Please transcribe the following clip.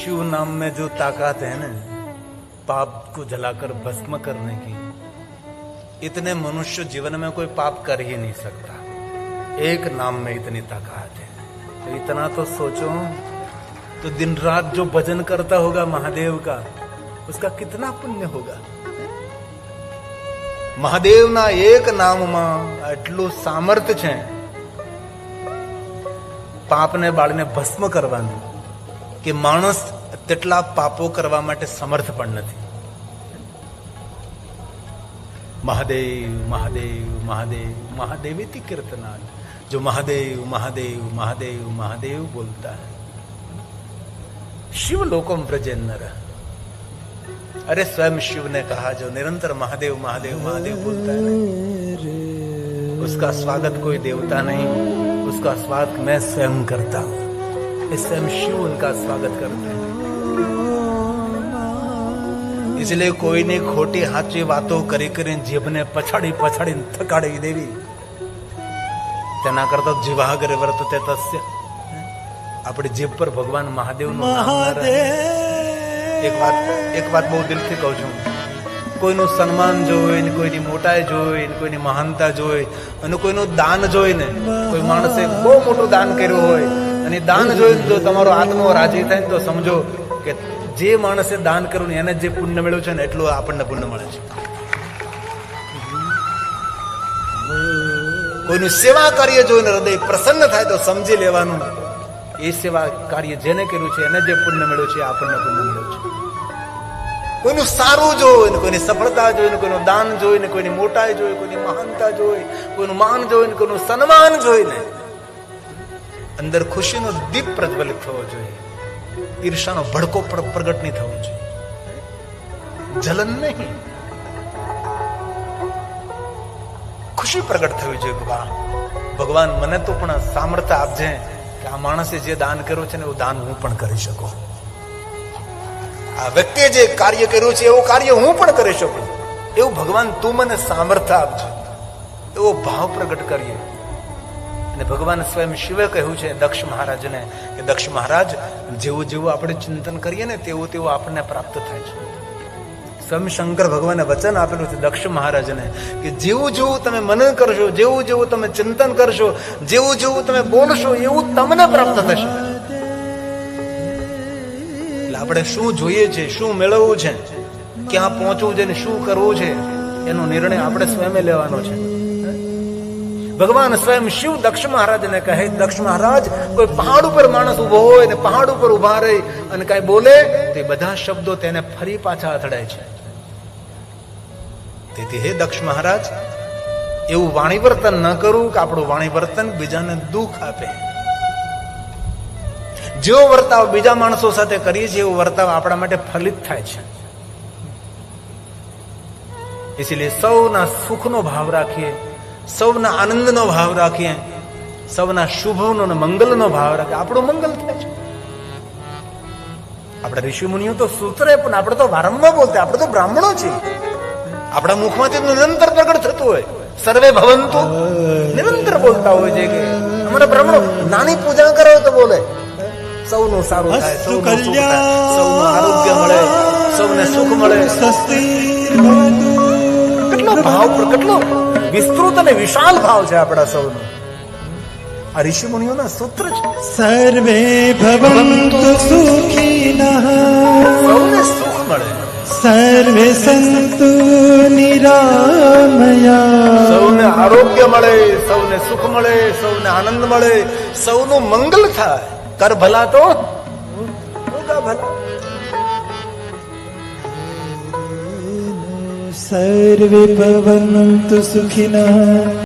शिव नाम में जो ताकत है ना पाप को जलाकर भस्म करने की, इतने मनुष्य जीवन में कोई पाप कर ही नहीं सकता। एक नाम में इतनी ताकत है, तो इतना तो सोचो, तो दिन रात जो भजन करता होगा महादेव का, उसका कितना पुण्य होगा। મહાદેવના એક નામમાં એટલું સામર્થ્ય છે પાપને બાળને ભસ્મ કરવાનું કે માણસ તેટલા પાપો કરવા માટે સમર્થ પણ નથી. મહાદેવ મહાદેવ મહાદેવ મહાદેવેતિ कीर्तनाल, जो महादेव महादेव महादेव महादेव बोलता है शिव लोकम व्रजे नर. अरे स्वयं शिव ने कहा जो निरंतर महादेव महादेव महादेव बोलता है ना, उसका स्वागत कोई देवता नहीं, उसका स्वागत मैं स्वयं करता हूं. स्वयं शिव उनका स्वागत करते हैं. इसलिए कोई ने खोटी हाची वातो करी करी जीभने पछाड़ी पछाड़ी थकाड़ी देवी. तेना करता जीवाग्रे वर्तते तस्य. अपनी जीभ पर भगवान महादेव નું નામ ન રહે. એક વાત બહુ દિલથી કહું છું, કોઈનું સન્માન જોઈને, કોઈની મોટાઈ જોઈને, કોઈની મહાનતા જોઈ અને કોઈનું દાન જોઈને, કોઈ માણસે બહુ મોટું દાન કર્યું હોય અને દાન જોઈને જો તમારો આત્મો રાજી થાય તો સમજો કે જે માણસે દાન કર્યું એને જે પુણ્ય મળ્યું છે ને એટલું આપણને પુણ્ય મળે છે. કોઈનું સેવા કાર્ય જોઈને હૃદય પ્રસન્ન થાય તો સમજી લેવાનું એ સેવા કાર્ય જેને કર્યું છે એને જે પુણ્ય મળ્યું છે આપણને પુણ્ય મળ્યું છે. કોઈનું સારું જોઈને, કોઈની સફળતા જોઈને, કોઈનું દાન જોઈને, કોઈની મોટાઈ જોઈ, કોઈની મહાનતા જોઈ, કોઈનું માન જોઈને, કોઈનું સન્માન જોઈને અંદર ખુશીનો દીપ પ્રજ્વલિત થવો જોઈએ. ઈર્ષાનો ભડકો પ્રગટ નહીં થવો જોઈએ, જલન નહીં, ખુશી પ્રગટ થવી જોઈએ કે વાહ ભગવાન મને તો પણ સામર્થ્ય આપજે કે આ માણસે જે દાન કર્યું છે ને એવું દાન હું પણ કરી શકું. આ વ્યક્તિએ જે કાર્ય કર્યું છે એવું કાર્ય હું પણ કરી શકું. એવું ભગવાન તું મને સામર્થ્ય આપજે, એવો ભાવ પ્રગટ કરીએ. અને ભગવાન સ્વયં શિવે કહ્યું છે દક્ષ મહારાજને કે દક્ષ મહારાજ જેવું જેવું આપણે ચિંતન કરીએ ને તેવું તેવું આપણને પ્રાપ્ત થાય છે. સ્વયં શંકર ભગવાને વચન આપેલું છે દક્ષ મહારાજને કે જેવું જેવું તમે મનન કરશો, જેવું જેવું તમે ચિંતન કરશો, જેવું જેવું તમે બોલશો એવું તમને પ્રાપ્ત થશે. એટલે આપણે શું જોઈએ છે, શું મેળવવું છે, ક્યાં પહોંચવું છે ને શું કરવું છે એનો નિર્ણય આપણે સ્વયં લેવાનો છે. ભગવાન સ્વયં શિવ દક્ષ મહારાજને કહે દક્ષ મહારાજ કોઈ પહાડ ઉપર માણસ ઉભો હોય ને પહાડ ઉપર ઉભા રહી અને કઈ બોલે તે બધા શબ્દો તેને ફરી પાછા અથડાય છે. તેથી હે દક્ષ મહારાજ એવું વાણી વર્તન ન કરવું કે આપણું વાણી વર્તન બીજાને દુઃખ આપે. જેવો વર્તાવ બીજા માણસો સાથે કરીએ છીએ એવો વર્તાવ આપણા માટે ફલિત થાય છે. એટલે સૌના સુખનો ભાવ રાખીએ, સૌના આનંદનો ભાવ રાખીએ, સૌના શુભનો અને મંગલનો ભાવ રાખીએ, આપણું મંગલ થાય છે. આપણે ઋષિ મુનિઓ તો સૂત્રે પણ આપણે તો વારંવાર બોલતા, આપણે તો બ્રાહ્મણો છીએ, આપણા મુખમાંથી નિરંતર પ્રગટ થતું હોય સર્વે ભવંતુ નિરંતર બોલતા હોય છે કે અમારા બ્રાહ્મણો નાની પૂજા કરો તો બોલે સૌનું સારું થાય, સૌનું સુખ થાય, સૌનું આરોગ્ય મળે, સૌને સુખ મળે. કેટલો ભાવ, કેટલો વિસ્તૃત અને વિશાલ ભાવ છે આપણા સૌનો. આ ઋષિ મુનિઓના સૂત્ર છે. સર્વે ભવંતુ સુખિનઃ, સૌને સુખ મળે, સર્વે સંતુ નિરામયા, સૌને આરોગ્ય મળે, સૌને સુખ મળે, સૌને આનંદ મળે, સૌનું મંગલ થાય. કર ભલા તો હોગા ભલા. સર્વે ભવંતુ સુખિનઃ.